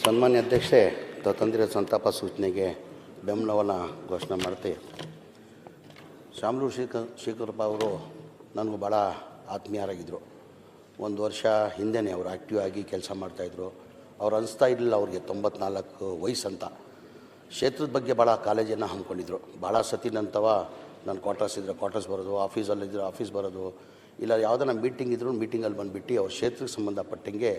ಸನ್ಮಾನ್ಯ ಅಧ್ಯಕ್ಷೆ ತಂದಿರೋ ಸಂತಾಪ ಸೂಚನೆಗೆ ಬೆಂಬಲವನ್ನು ಘೋಷಣೆ ಮಾಡ್ತೀವಿ. ಶಾಮನೂರು ಶೇಖರಪ್ಪ ಅವರು ನನಗೂ ಭಾಳ ಆತ್ಮೀಯರಾಗಿದ್ದರು. ಒಂದು ವರ್ಷ ಹಿಂದೆಯೇ ಅವರು ಆ್ಯಕ್ಟಿವ್ ಆಗಿ ಕೆಲಸ ಮಾಡ್ತಾಯಿದ್ರು. ಅವ್ರು ಅನಿಸ್ತಾ ಇರಲಿಲ್ಲ ಅವ್ರಿಗೆ 94 ವಯಸ್ಸಂತ. ಕ್ಷೇತ್ರದ ಬಗ್ಗೆ ಭಾಳ ಕಾಳಜಿಯನ್ನು ಹಮ್ಮಿಕೊಂಡಿದ್ರು. ಭಾಳ ಸತಿ ನಂತವ ನಾನು ಕ್ವಾರ್ಟರ್ಸ್ ಇದ್ದರೆ ಕ್ವಾರ್ಟರ್ಸ್ ಬರೋದು, ಆಫೀಸಲ್ಲಿದ್ದರೆ ಆಫೀಸ್ ಬರೋದು, ಇಲ್ಲ ಯಾವುದನ್ನ ಮೀಟಿಂಗ್ ಇದ್ದರೂ ಮೀಟಿಂಗಲ್ಲಿ ಬಂದುಬಿಟ್ಟು ಅವ್ರ ಕ್ಷೇತ್ರಕ್ಕೆ ಸಂಬಂಧಪಟ್ಟಂಗೆ,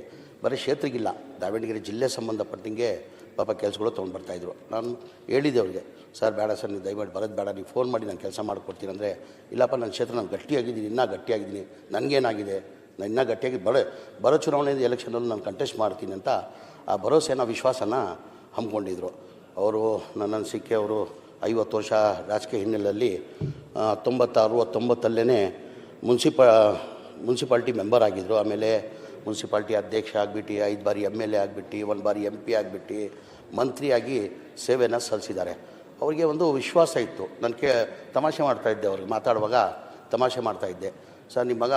ಬರೀ ಕ್ಷೇತ್ರಕ್ಕಿಲ್ಲ ದಾವಣಗೆರೆ ಜಿಲ್ಲೆ ಸಂಬಂಧಪಟ್ಟಂಗೆ ಪಾಪ ಕೆಲಸಗಳು ತೊಗೊಂಡು ಬರ್ತಾಯಿದ್ರು. ನಾನು ಹೇಳಿದ್ದೆ ಅವ್ರಿಗೆ, ಸರ್ ಬೇಡ ಸರ್, ನೀವು ದಯಮಾಡಿ ಬರೋದು ಬೇಡ, ನೀವು ಫೋನ್ ಮಾಡಿ ನಾನು ಕೆಲಸ ಮಾಡಿಕೊಡ್ತೀನಿ ಅಂದರೆ, ಇಲ್ಲಪ್ಪ ನನ್ನ ಕ್ಷೇತ್ರ ನಾನು ಗಟ್ಟಿಯಾಗಿದ್ದೀನಿ, ಇನ್ನೂ ಗಟ್ಟಿಯಾಗಿದ್ದೀನಿ, ನನಗೇನಾಗಿದೆ, ನಾನು ಇನ್ನೂ ಗಟ್ಟಿಯಾಗಿ ಬರೋ ಚುನಾವಣೆ ಎಲೆಕ್ಷನಲ್ಲಿ ನಾನು ಕಂಟೆಸ್ಟ್ ಮಾಡ್ತೀನಿ ಅಂತ ಆ ಭರವಸೆನ ವಿಶ್ವಾಸನ ಹಮ್ಮಿಕೊಂಡಿದ್ರು. ಅವರು ನನ್ನ ಅನಿಸಿಕೆ ಅವರು 50 ವರ್ಷ ರಾಜಕೀಯ ಹಿನ್ನೆಲೆಯಲ್ಲಿ 1969 ಮುನ್ಸಿಪಾಲ್ಟಿ ಮೆಂಬರ್ ಆಗಿದ್ದರು. ಆಮೇಲೆ ಮುನ್ಸಿಪಾಲ್ಟಿ ಅಧ್ಯಕ್ಷ ಆಗಿಬಿಟ್ಟು 5 ಬಾರಿ MLA ಆಗಿಬಿಟ್ಟು 1 ಬಾರಿ MP ಆಗಿಬಿಟ್ಟು ಮಂತ್ರಿಯಾಗಿ ಸೇವೆಯನ್ನು ಸಲ್ಲಿಸಿದ್ದಾರೆ. ಅವರಿಗೆ ಒಂದು ವಿಶ್ವಾಸ ಇತ್ತು. ನನಗೆ ತಮಾಷೆ ಮಾಡ್ತಾಯಿದ್ದೆ, ಅವ್ರಿಗೆ ಮಾತಾಡುವಾಗ ತಮಾಷೆ ಮಾಡ್ತಾಯಿದ್ದೆ, ಸರ್ ನಿಮ್ಮ ಮಗ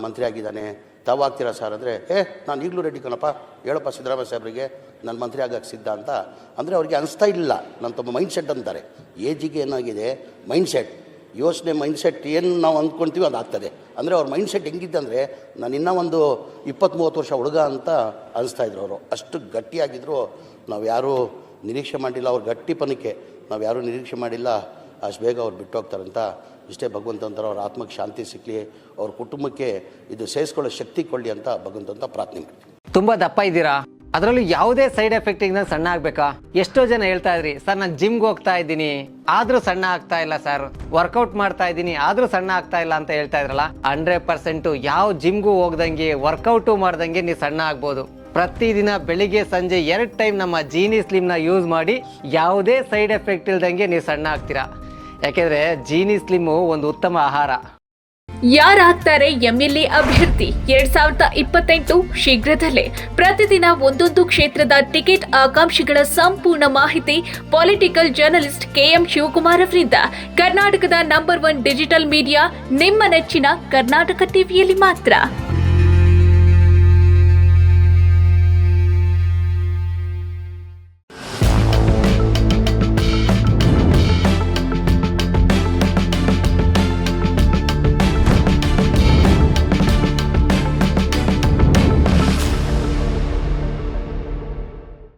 ಮಂತ್ರಿ ಆಗಿದ್ದಾನೆ, ತಾವು ಆಗ್ತೀರಾ ಸರ್ ಅಂದರೆ, ನಾನು ಈಗಲೂ ರೆಡಿ ಕಣಪ್ಪ, ಹೇಳಪ್ಪ ಸಿದ್ದರಾಮಯ್ಯ ಸಾಹೇಬ್ರಿಗೆ ನಾನು ಮಂತ್ರಿ ಆಗಕ್ಕೆ ಸಿದ್ಧ ಅಂತ. ಅಂದರೆ ಅವ್ರಿಗೆ ಅನಿಸ್ತಾ ಇಲ್ಲ. ನನ್ನ ತಮ್ಮ ಮೈಂಡ್ಸೆಟ್ ಅಂತಾರೆ, ಏಜಿಗೆ ಏನಾಗಿದೆ ಮೈಂಡ್ಸೆಟ್, ಯೋಚನೆ ಮೈಂಡ್ಸೆಟ್ ಏನು ನಾವು ಅಂದ್ಕೊಳ್ತೀವಿ ಅದಾಗ್ತದೆ. ಅಂದರೆ ಅವ್ರ ಮೈಂಡ್ಸೆಟ್ ಹೆಂಗಿದ್ದೆ ಅಂದರೆ, ನಾನು ಇನ್ನೂ ಒಂದು 20-30 ವರ್ಷ ಹುಡುಗ ಅಂತ ಅನಿಸ್ತಾಯಿದ್ರು ಅವರು. ಅಷ್ಟು ಗಟ್ಟಿಯಾಗಿದ್ದರು. ನಾವು ಯಾರೂ ನಿರೀಕ್ಷೆ ಮಾಡಿಲ್ಲ ಅವ್ರ ಗಟ್ಟಿಪನಕ್ಕೆ, ನಾವು ಯಾರೂ ನಿರೀಕ್ಷೆ ಮಾಡಿಲ್ಲ ಅಷ್ಟು ಬೇಗ ಅವ್ರು ಬಿಟ್ಟು ಹೋಗ್ತಾರಂತ. ಇಷ್ಟೇ ಭಗವಂತಂತರ ಅವ್ರ ಆತ್ಮಕ್ಕೆ ಶಾಂತಿ ಸಿಕ್ಕಲಿ, ಅವ್ರ ಕುಟುಂಬಕ್ಕೆ ಇದು ಸೇರಿಸ್ಕೊಳ್ಳೋ ಶಕ್ತಿ ಕೊಡಲಿ ಅಂತ ಭಗವಂತಂತ ಪ್ರಾರ್ಥನೆ ಮಾಡ್ತೀವಿ. ತುಂಬ ದಪ್ಪ ಇದ್ದೀರಾ, ಅದರಲ್ಲೂ ಯಾವುದೇ ಸೈಡ್ ಎಫೆಕ್ಟ್ ಇಂದ ಸಣ್ಣ ಆಗ್ಬೇಕಾ? ಎಷ್ಟೋ ಜನ ಹೇಳ್ತಾ ಇದ್ರಿ, ಸರ್ ನಾನು ಜಿಮ್ಗೆ ಹೋಗ್ತಾ ಇದ್ದೀನಿ ಆದ್ರೂ ಸಣ್ಣ ಆಗ್ತಾ ಇಲ್ಲ ಸರ್, ವರ್ಕೌಟ್ ಮಾಡ್ತಾ ಇದ್ದೀನಿ ಆದ್ರೂ ಸಣ್ಣ ಆಗ್ತಾ ಇಲ್ಲ ಅಂತ ಹೇಳ್ತಾ ಇದ್ರಲ್ಲ. 100% ಯಾವ ಜಿಮ್ಗೂ ಹೋಗ್ದಂಗೆ ವರ್ಕೌಟು ಮಾಡ್ದಂಗೆ ನೀವು ಸಣ್ಣ ಆಗ್ಬೋದು. ಪ್ರತಿದಿನ ಬೆಳಿಗ್ಗೆ ಸಂಜೆ 2 ಟೈಮ್ ನಮ್ಮ ಜೀನಿ ಸ್ಲಿಮ್ನ ಯೂಸ್ ಮಾಡಿ ಯಾವುದೇ ಸೈಡ್ ಎಫೆಕ್ಟ್ ಇಲ್ದಂಗೆ ನೀವು ಸಣ್ಣ ಆಗ್ತೀರಾ. ಯಾಕೆಂದ್ರೆ ಜೀನಿ ಸ್ಲಿಮ್ಮು ಒಂದು ಉತ್ತಮ ಆಹಾರ. ಯಾರಾಗ್ತಾರೆ MLA ಅಭ್ಯರ್ಥಿ 2028 ಶೀಘ್ರದಲ್ಲೇ. ಪ್ರತಿದಿನ ಒಂದೊಂದು ಕ್ಷೇತ್ರದ ಟಿಕೆಟ್ ಆಕಾಂಕ್ಷಿಗಳ ಸಂಪೂರ್ಣ ಮಾಹಿತಿ ಪೊಲಿಟಿಕಲ್ ಜರ್ನಲಿಸ್ಟ್ KM ಶಿವಕುಮಾರ್ ಅವರಿಂದ. ಕರ್ನಾಟಕದ ನಂಬರ್ 1 ಡಿಜಿಟಲ್ ಮೀಡಿಯಾ ನಿಮ್ಮ ನೆಚ್ಚಿನ ಕರ್ನಾಟಕ ಟಿವಿಯಲ್ಲಿ ಮಾತ್ರ.